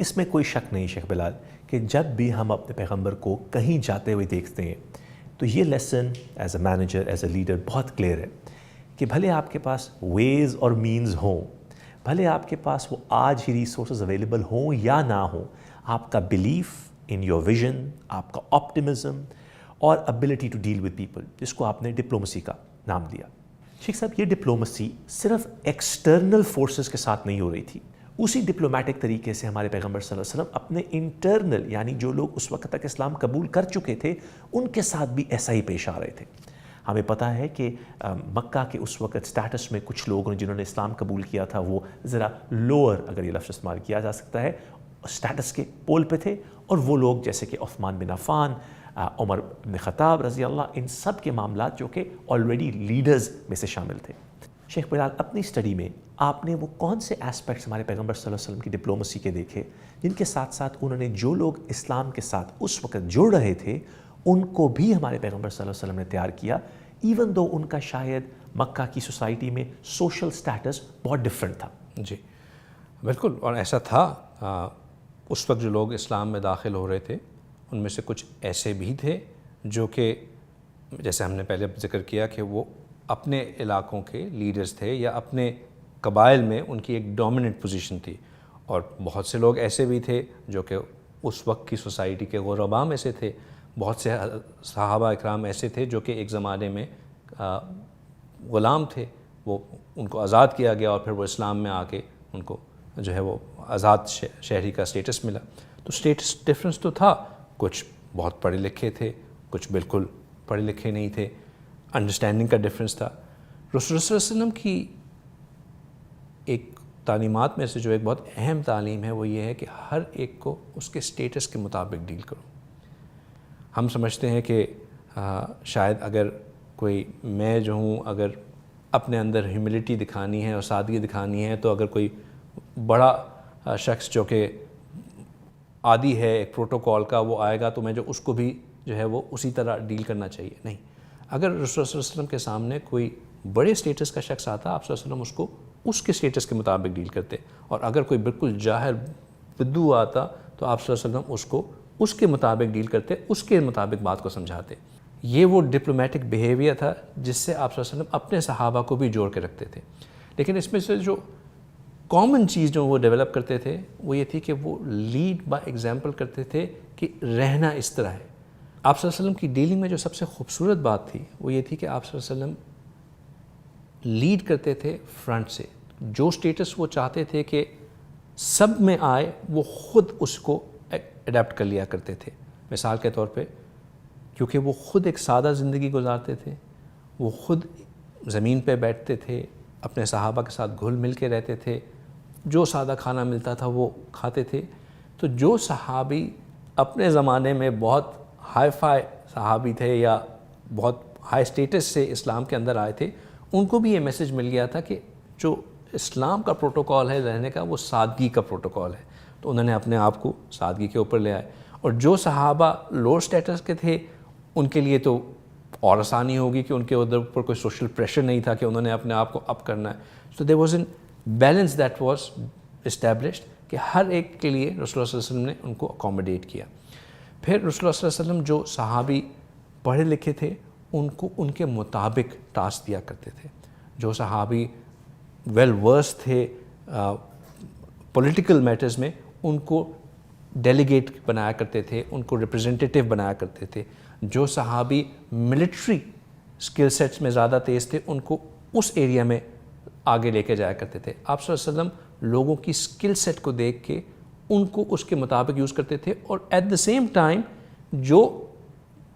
اس میں کوئی شک نہیں شیخ بلال کہ جب بھی ہم اپنے پیغمبر کو کہیں جاتے ہوئے دیکھتے ہیں تو یہ lesson as a manager, as a leader بہت کلیئر ہے کہ بھلے آپ کے پاس ویز اور مینز ہوں، بھلے آپ کے پاس وہ آج ہی ریسورسز اویلیبل ہوں یا نہ ہوں، آپ کا بلیف ان یور ویژن، آپ کا آپٹمزم اور ability to deal with people, جس کو آپ نے ڈپلومسی کا نام دیا۔ شیخ صاحب، یہ ڈپلومسی صرف ایکسٹرنل فورسز کے ساتھ نہیں ہو رہی تھی، اسی ڈپلومیٹک طریقے سے ہمارے پیغمبر صلی اللہ علیہ وسلم اپنے انٹرنل، یعنی جو لوگ اس وقت تک اسلام قبول کر چکے تھے ان کے ساتھ بھی ایسا ہی پیش آ رہے تھے۔ ہمیں پتہ ہے کہ مکہ کے اس وقت سٹیٹس میں کچھ لوگ جنہوں نے اسلام قبول کیا تھا وہ ذرا لوور، اگر یہ لفظ استعمال کیا جا سکتا ہے، سٹیٹس کے پول پہ تھے، اور وہ لوگ جیسے کہ عثمان بن عفان، عمر بن خطاب رضی اللہ، ان سب کے معاملات جو کہ آلریڈی لیڈرز میں سے شامل تھے۔ شیخ بلال، اپنی اسٹڈی میں آپ نے وہ کون سے ایسپیکٹس ہمارے پیغمبر صلی اللہ علیہ وسلم کی ڈپلومسی کے دیکھے جن کے ساتھ ساتھ انہوں نے جو لوگ اسلام کے ساتھ اس وقت جڑ رہے تھے ان کو بھی ہمارے پیغمبر صلی اللہ علیہ وسلم نے تیار کیا، ایون دو ان کا شاید مکہ کی سوسائٹی میں سوشل سٹیٹس بہت ڈفرینٹ تھا؟ جی بالکل، اور ایسا تھا۔ اس وقت جو لوگ اسلام میں داخل ہو رہے تھے ان میں سے کچھ ایسے بھی تھے جو کہ جیسے ہم نے پہلے ذکر کیا کہ وہ اپنے علاقوں کے لیڈرز تھے یا اپنے قبائل میں ان کی ایک ڈومیننٹ پوزیشن تھی، اور بہت سے لوگ ایسے بھی تھے جو کہ اس وقت کی سوسائٹی کے غرباء میں سے تھے۔ بہت سے صحابہ اکرام ایسے تھے جو کہ ایک زمانے میں غلام تھے، وہ ان کو آزاد کیا گیا اور پھر وہ اسلام میں آ کے ان کو جو ہے وہ آزاد شہری کا سٹیٹس ملا۔ تو سٹیٹس ڈفرنس تو تھا، کچھ بہت پڑھے لکھے تھے، کچھ بالکل پڑھے لکھے نہیں تھے، انڈرسٹینڈنگ کا ڈفرنس تھا۔ رسول اللہ صلی اللہ علیہ وسلم کی ایک تعلیمات میں سے جو ایک بہت اہم تعلیم ہے وہ یہ ہے کہ ہر ایک کو اس کے سٹیٹس کے مطابق ڈیل کرو۔ ہم سمجھتے ہیں کہ شاید اگر کوئی میں جو ہوں اگر اپنے اندر ہیوملٹی دکھانی ہے اور سادگی دکھانی ہے تو اگر کوئی بڑا شخص جو کہ عادی ہے ایک پروٹوکول کا وہ آئے گا تو میں جو اس کو بھی جو ہے وہ اسی طرح ڈیل کرنا چاہیے، نہیں۔ اگر رسول اللہ صلی اللہ علیہ وسلم کے سامنے کوئی بڑے سٹیٹس کا شخص آتا، آپ صلی اللہ علیہ وسلم اس کو اس کے سٹیٹس کے مطابق ڈیل کرتے، اور اگر کوئی بالکل جاہل بدو آتا تو آپ صلی اللہ علیہ وسلم اس کو اس کے مطابق ڈیل کرتے، اس کے مطابق بات کو سمجھاتے۔ یہ وہ ڈپلومیٹک بیہیویئر تھا جس سے آپ صلی اللہ علیہ وسلم اپنے صحابہ کو بھی جوڑ کے رکھتے تھے۔ لیکن اس میں سے جو کامن چیز جو وہ ڈیولپ کرتے تھے وہ یہ تھی کہ وہ لیڈ بائی ایگزامپل کرتے تھے کہ رہنا اس طرح ہے۔ آپ صلی اللہ علیہ وسلم کی ڈیلنگ میں جو سب سے خوبصورت بات تھی وہ یہ تھی کہ آپ صلی اللہ علیہ وسلم لیڈ کرتے تھے فرنٹ سے۔ جو سٹیٹس وہ چاہتے تھے کہ سب میں آئے وہ خود اس کو اڈیپٹ کر لیا کرتے تھے۔ مثال کے طور پہ کیونکہ وہ خود ایک سادہ زندگی گزارتے تھے، وہ خود زمین پہ بیٹھتے تھے، اپنے صحابہ کے ساتھ گھل مل کے رہتے تھے، جو سادہ کھانا ملتا تھا وہ کھاتے تھے۔ تو جو صحابی اپنے زمانے میں بہت ہائی فائی صحابی تھے یا بہت ہائی سٹیٹس سے اسلام کے اندر آئے تھے، ان کو بھی یہ میسج مل گیا تھا کہ جو اسلام کا پروٹوکول ہے رہنے کا وہ سادگی کا پروٹوکول ہے، تو انہوں نے اپنے آپ کو سادگی کے اوپر لے آئے۔ اور جو صحابہ لوور سٹیٹس کے تھے ان کے لیے تو اور آسانی ہوگی کہ ان کے ادھر پر کوئی سوشل پریشر نہیں تھا کہ انہوں نے اپنے آپ کو اپ کرنا ہے۔ So there was an balance that was established کہ ہر ایک کے لیے رسول اللہ صلی اللہ علیہ وسلم نے ان کو اکوموڈیٹ کیا۔ پھر رسول اللہ صلی اللہ علیہ وسلم جو صحابی پڑھے لکھے تھے ان کو ان کے مطابق ٹاسک دیا کرتے تھے۔ جو صحابی ویل ورس تھے پولیٹیکل میٹرز میں ان کو ڈیلیگیٹ بنایا کرتے تھے، ان کو ریپرزنٹیٹیو بنایا کرتے تھے۔ جو صحابی ملٹری اسکل سیٹس میں زیادہ تیز تھے ان کو اس ایریا میں آگے لے کے جایا کرتے تھے۔ آپ صلی اللہ علیہ وسلم لوگوں کی اسکل سیٹ کو دیکھ کے ان کو اس کے مطابق یوز کرتے تھے، اور ایٹ دا سیم ٹائم جو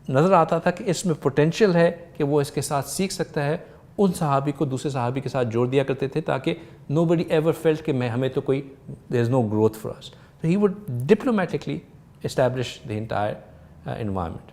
نظر آتا تھا کہ اس میں پوٹینشیل ہے کہ وہ اس کے ساتھ سیکھ سکتا ہے، ان صحابی کو دوسرے صحابی کے ساتھ جوڑ دیا کرتے تھے تاکہ نو بڈی ایور فیلٹ کہ ہمیں تو کوئی there is no growth for us. So he would diplomatically establish the entire environment.